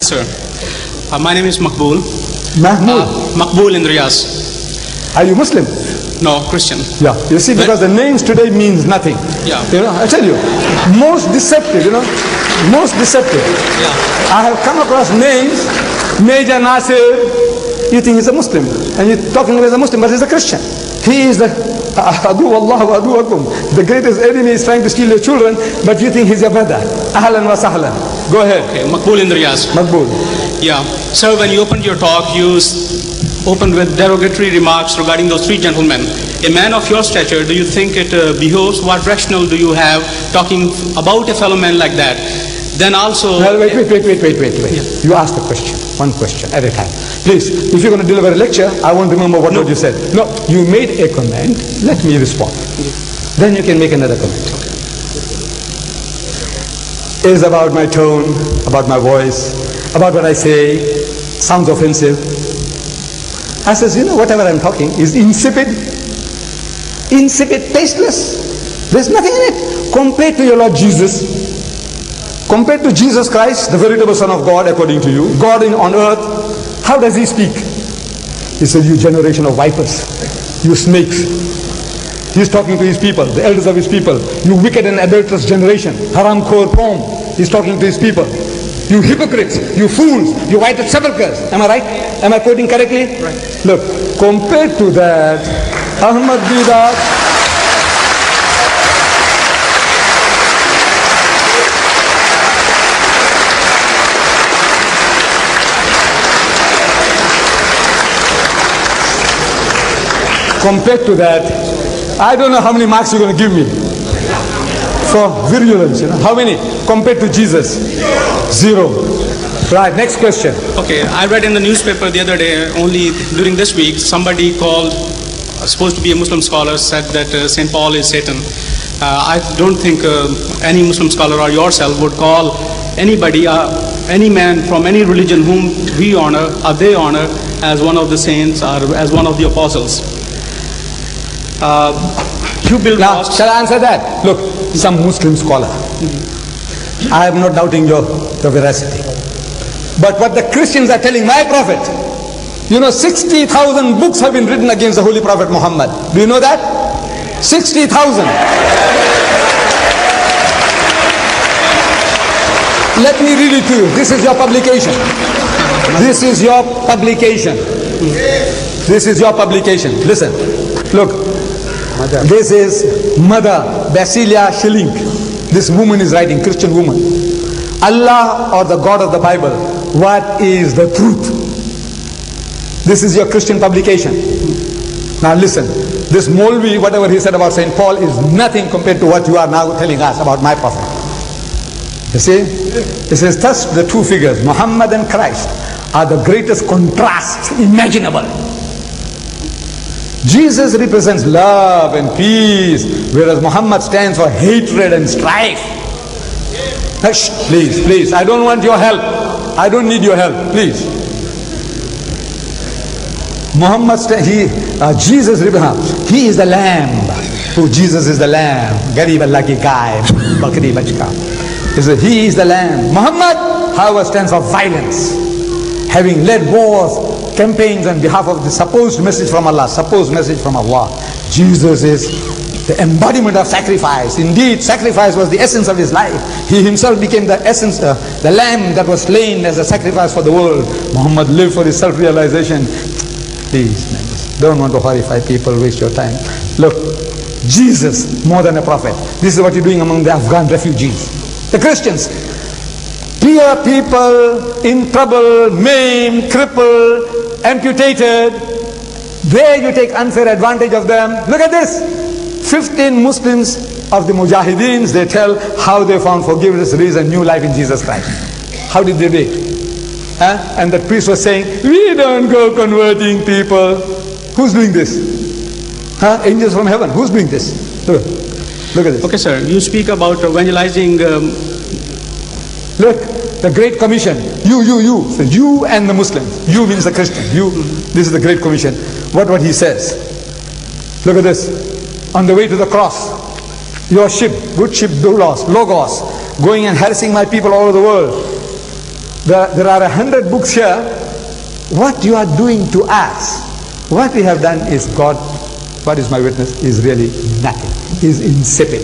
Sir, my name is Makbul. Mahmoud. Makbul in Riyadh. Are you Muslim? No, Christian. Yeah. You see, because the names today means nothing. Yeah. You know, I tell you, most deceptive, most deceptive. Yeah. I have come across names, Major Nasir. You think he's a Muslim, and you're talking about a Muslim, but he's a Christian. He is the Adu Allah wa adu akum. The greatest enemy is trying to steal your children, but you think he's your brother. Ahlan wa sahlan. Go ahead. Okay, Makbul in Riyadh. Makbul. Yeah. Sir, when you opened your talk, you opened with derogatory remarks regarding those three gentlemen. A man of your stature, do you think it behoves? What rationale do you have talking about a fellow man like that? Then also... Well, wait. Yeah. You asked a question, one question at a time. Please, if you're going to deliver a lecture, I won't remember what you said. No, you made a comment, let me respond. Then you can make another comment. It is about my tone, about my voice, about what I say, sounds offensive. I says, whatever I'm talking is insipid, tasteless. There's nothing in it. Compared to your Lord Jesus, compared to Jesus Christ, the veritable Son of God, according to you, God on earth, how does he speak? He said, you generation of vipers, you snakes. He's talking to his people, the elders of his people. You wicked and adulterous generation, haram khor qawm. He's talking to his people. You hypocrites, you fools, you whited sepulchres. Am I right? Am I quoting correctly? Right. Look, compared to that, Ahmad Didat, compared to that, I don't know how many marks you're going to give me for virulence. How many? Compared to Jesus, 0. Right, next question. Okay, I read in the newspaper the other day, only during this week, somebody called, supposed to be a Muslim scholar, said that St. Paul is Satan. I don't think any Muslim scholar or yourself would call anybody, any man from any religion whom we honor or they honor as one of the saints or as one of the apostles. You build now, mosques. shall I answer that? Look, some Muslim scholar. I am not doubting your veracity. But what the Christians are telling my prophet, 60,000 books have been written against the Holy Prophet Muhammad. Do you know that? 60,000. Let me read it to you. This is your publication. This is your publication. This is your publication. Listen. Look. This is Mother Basilia Schilling. This woman is writing, Christian woman. Allah or the God of the Bible, what is the truth? This is your Christian publication. Now listen, this Molvi, whatever he said about St. Paul is nothing compared to what you are now telling us about my prophet. You see? It says thus the two figures, Muhammad and Christ, are the greatest contrasts imaginable. Jesus represents love and peace, whereas Muhammad stands for hatred and strife. Hush, please, I don't want your help. I don't need your help, please. Jesus represents, he is the lamb. Jesus is the lamb. Garib Allah ki gaib, bakri bachka. He is the lamb. Muhammad, however, stands for violence, having led wars, campaigns on behalf of the supposed message from Allah, Jesus is the embodiment of sacrifice. Indeed, sacrifice was the essence of his life. He himself became the essence, the lamb that was slain as a sacrifice for the world. Muhammad lived for his self-realization. Please, don't want to horrify people, waste your time. Look, Jesus, more than a prophet. This is what you're doing among the Afghan refugees. The Christians, poor people in trouble, maimed, crippled, amputated, there you take unfair advantage of them. Look at this. 15 Muslims of the Mujahideens, they tell how they found forgiveness, release and new life in Jesus Christ. How did they do it? And the priest was saying, we don't go converting people. Who's doing this? Angels from heaven. Who's doing this? Look at this. Okay, sir. You speak about evangelizing. Look, the Great Commission. You. So you and the Muslims. You means the Christian. You. This is the Great Commission. What he says. Look at this. On the way to the cross, your ship, good ship, Logos, going and harassing my people all over the world. there are 100 books here. What you are doing to us, what we have done is God, what is my witness, is really nothing. Is insipid.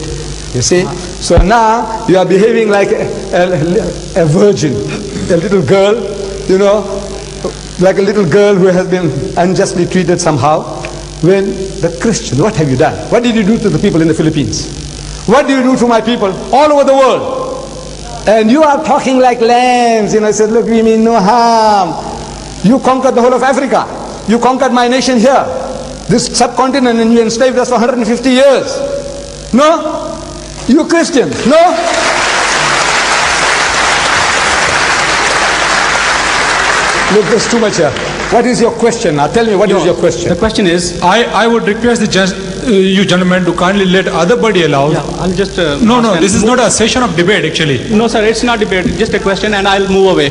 You see? So now you are behaving like a virgin, a little girl, you know, like a little girl who has been unjustly treated somehow. When the Christian, what have you done? What did you do to the people in the Philippines? What do you do to my people all over the world? And you are talking like lambs. You know, I said, look, we mean no harm. You conquered the whole of Africa. You conquered my nation here, this subcontinent, and you enslaved us for 150 years. No? You Christians, no? Look, there's too much here. What is your question now? Tell me, what is your question? The question is, I would request you gentlemen to kindly let other body allow. yeah, I'll just... No, this is not a session of debate actually. No, sir, it's not debate, just a question, and I'll move away.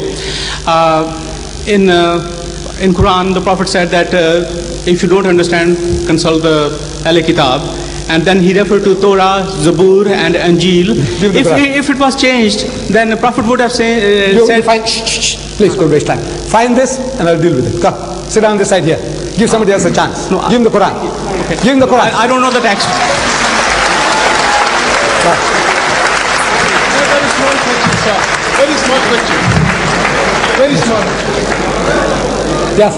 In Quran, the Prophet said that if you don't understand, consult the Ahl Kitab. And then he referred to Torah, Zabur, and Injil. If it was changed, then the Prophet would have said... Please don't waste time. Find this and I'll deal with it. Come, sit down this side here. Give somebody else a chance. No, give him the Quran. Okay. Give him the Quran. I don't know the text. Very small question, sir. Very small question. Very small. Yes.